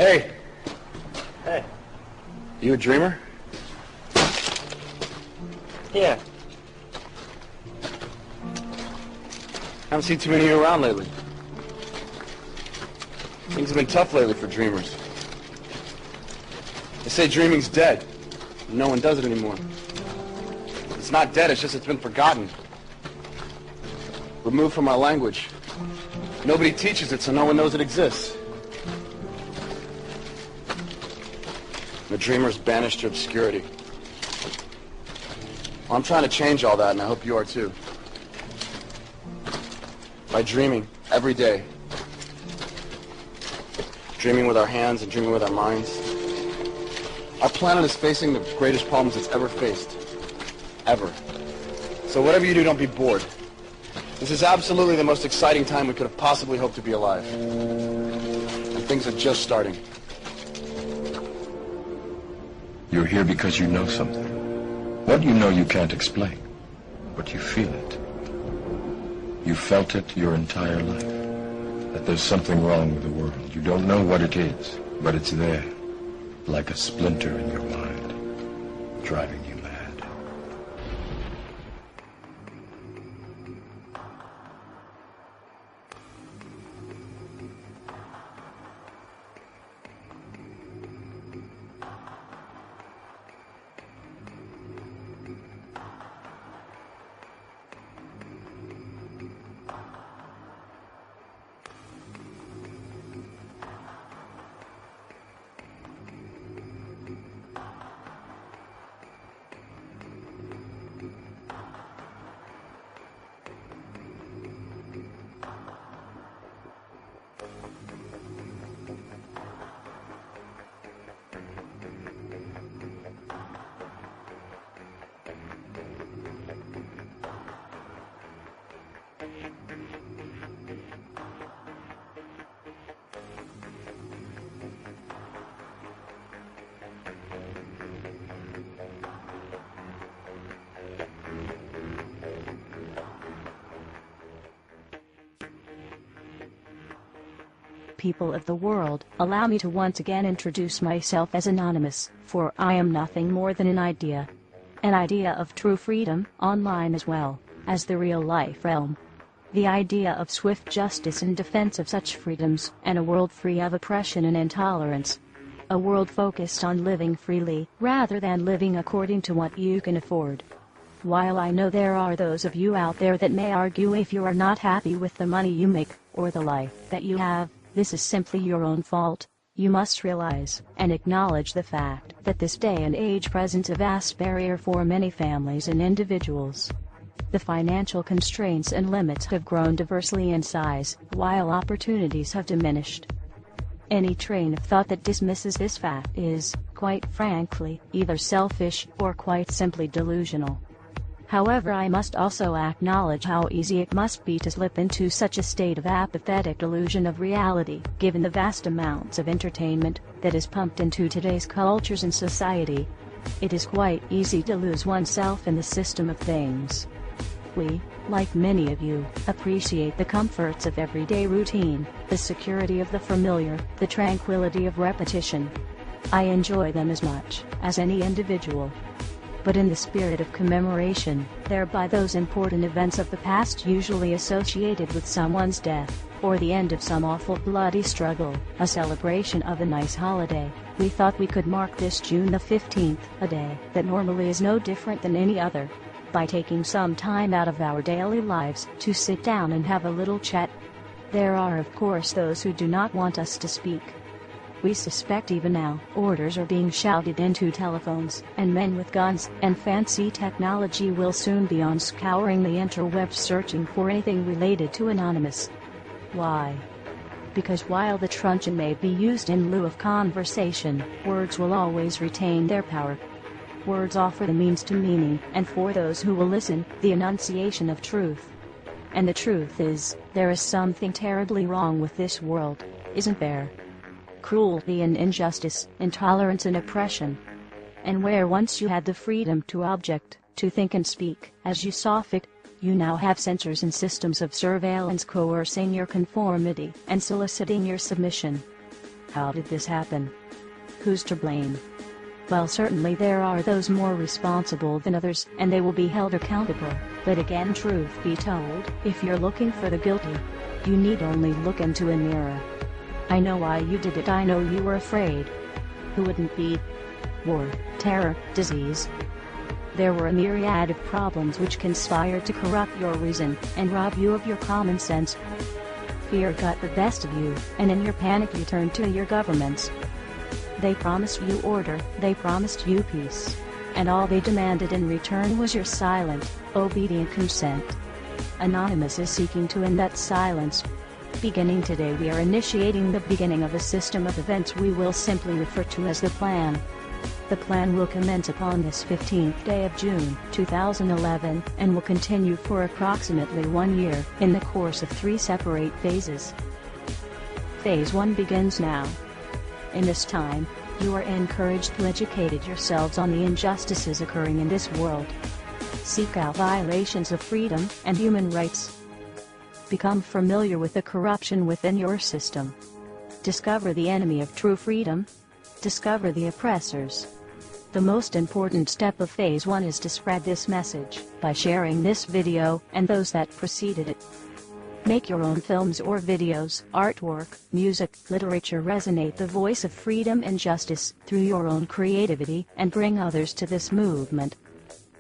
Hey. Hey. You a dreamer? Yeah. Haven't seen too many of you around lately. Things have been tough lately for dreamers. They say dreaming's dead. No one does it anymore. It's not dead, it's just it's been forgotten. Removed from our language. Nobody teaches it, so no one knows it exists. The dreamer's banished to obscurity. Well, I'm trying to change all that, and I hope you are too. By dreaming every day. Dreaming with our hands and dreaming with our minds. Our planet is facing the greatest problems it's ever faced. Ever. So whatever you do, don't be bored. This is absolutely the most exciting time we could have possibly hoped to be alive. And things are just starting. You're here because you know something. What you know you can't explain, but you feel it. You felt it your entire life, that there's something wrong with the world. You don't know what it is, but it's there, like a splinter in your mind, driving you mad. People of the world, allow me to once again introduce myself as Anonymous, for I am nothing more than an idea. An idea of true freedom, online as well as the real-life realm. The idea of swift justice in defense of such freedoms, and a world free of oppression and intolerance. A world focused on living freely, rather than living according to what you can afford. While I know there are those of you out there that may argue if you are not happy with the money you make, or the life that you have, this is simply your own fault. You must realize and acknowledge the fact that this day and age presents a vast barrier for many families and individuals. The financial constraints and limits have grown diversely in size, while opportunities have diminished. Any train of thought that dismisses this fact is, quite frankly, either selfish or quite simply delusional. However, I must also acknowledge how easy it must be to slip into such a state of apathetic delusion of reality, given the vast amounts of entertainment that is pumped into today's cultures and society. It is quite easy to lose oneself in the system of things. We, like many of you, appreciate the comforts of everyday routine, the security of the familiar, the tranquility of repetition. I enjoy them as much as any individual. But in the spirit of commemoration, thereby those important events of the past usually associated with someone's death, or the end of some awful bloody struggle, a celebration of a nice holiday, we thought we could mark this June the 15th, a day that normally is no different than any other, by taking some time out of our daily lives to sit down and have a little chat. There are of course those who do not want us to speak. We suspect even now, orders are being shouted into telephones, and men with guns and fancy technology will soon be on scouring the interwebs searching for anything related to Anonymous. Why? Because while the truncheon may be used in lieu of conversation, words will always retain their power. Words offer the means to meaning, and for those who will listen, the enunciation of truth. And the truth is, there is something terribly wrong with this world, isn't there? Cruelty and injustice, intolerance and oppression. And where once you had the freedom to object, to think and speak as you saw fit, you now have censors and systems of surveillance coercing your conformity and soliciting your submission. How did this happen? Who's to blame? Well, certainly there are those more responsible than others, and they will be held accountable. But again, truth be told, if you're looking for the guilty, you need only look into a mirror. I know why you did it. I know you were afraid. Who wouldn't be? War, terror, disease. There were a myriad of problems which conspired to corrupt your reason and rob you of your common sense. Fear got the best of you, and in your panic you turned to your governments. They promised you order, they promised you peace. And all they demanded in return was your silent, obedient consent. Anonymous is seeking to end that silence. Beginning today, we are initiating the beginning of a system of events we will simply refer to as the plan. The plan will commence upon this 15th day of June, 2011, and will continue for approximately 1 year, in the course of 3 separate phases. Phase 1 begins now. In this time, you are encouraged to educate yourselves on the injustices occurring in this world. Seek out violations of freedom and human rights. Become familiar with the corruption within your system. Discover the enemy of true freedom. Discover the oppressors. The most important step of Phase 1 is to spread this message by sharing this video and those that preceded it. Make your own films or videos, artwork, music, literature resonate the voice of freedom and justice through your own creativity and bring others to this movement.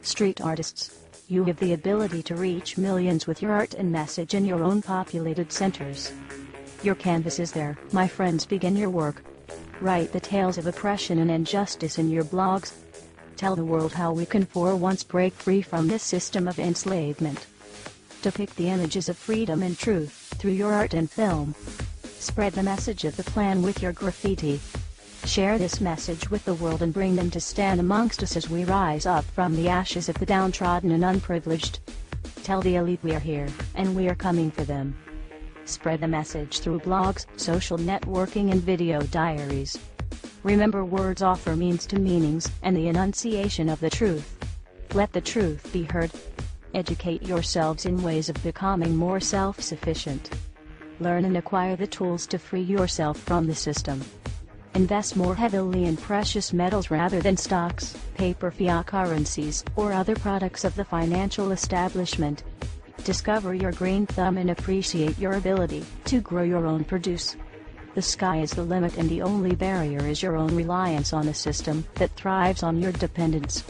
Street artists, you have the ability to reach millions with your art and message in your own populated centers. Your canvas is there, my friends. Begin your work. Write the tales of oppression and injustice in your blogs. Tell the world how we can for once break free from this system of enslavement. Depict the images of freedom and truth through your art and film. Spread the message of the plan with your graffiti. Share this message with the world and bring them to stand amongst us as we rise up from the ashes of the downtrodden and unprivileged. Tell the elite we are here, and we are coming for them. Spread the message through blogs, social networking and video diaries. Remember, words offer means to meanings and the enunciation of the truth. Let the truth be heard. Educate yourselves in ways of becoming more self-sufficient. Learn and acquire the tools to free yourself from the system. Invest more heavily in precious metals rather than stocks, paper, fiat currencies, or other products of the financial establishment. Discover your green thumb and appreciate your ability to grow your own produce. The sky is the limit, and the only barrier is your own reliance on a system that thrives on your dependence.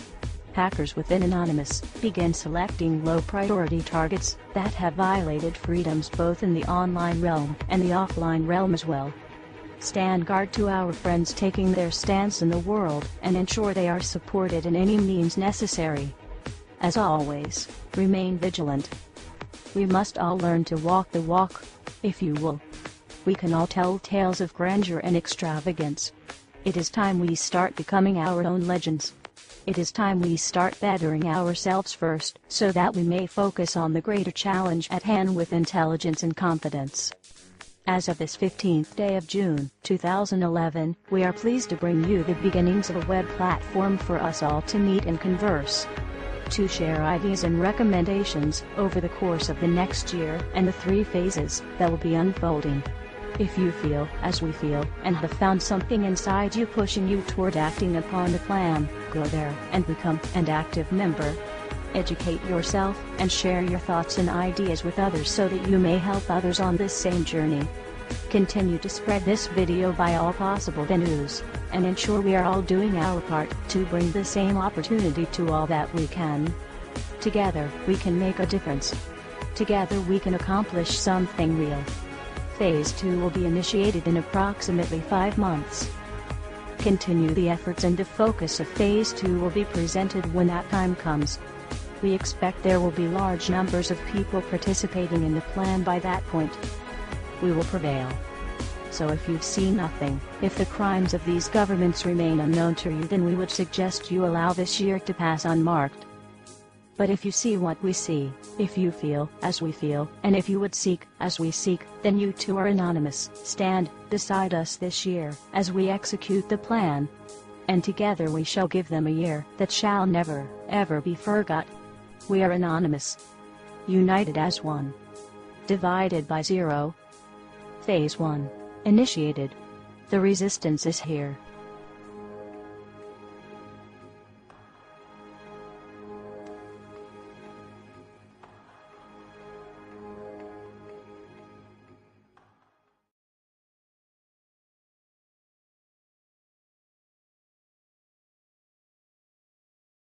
Hackers within Anonymous begin selecting low-priority targets that have violated freedoms both in the online realm and the offline realm as well. Stand guard to our friends taking their stance in the world and ensure they are supported in any means necessary. As always, remain vigilant. We must all learn to walk the walk, if you will. We can all tell tales of grandeur and extravagance. It is time we start becoming our own legends. It is time we start bettering ourselves first, so that we may focus on the greater challenge at hand with intelligence and confidence. As of this 15th day of June, 2011, we are pleased to bring you the beginnings of a web platform for us all to meet and converse. To share ideas and recommendations over the course of the next year and the 3 phases that will be unfolding. If you feel, as we feel, and have found something inside you pushing you toward acting upon the plan, go there and become an active member. Educate yourself and share your thoughts and ideas with others so that you may help others on this same journey. Continue to spread this video by all possible venues, and ensure we are all doing our part to bring the same opportunity to all that we can. Together, we can make a difference. Together we can accomplish something real. Phase 2 will be initiated in approximately 5 months. Continue the efforts, and the focus of Phase 2 will be presented when that time comes. We expect there will be large numbers of people participating in the plan by that point. We will prevail. So if you've seen nothing, if the crimes of these governments remain unknown to you, then we would suggest you allow this year to pass unmarked. But if you see what we see, if you feel as we feel, and if you would seek as we seek, then you too are anonymous. Stand beside us this year as we execute the plan. And together we shall give them a year that shall never, ever be forgot. We are anonymous. United as one. Divided by zero. Phase 1. Initiated. The resistance is here.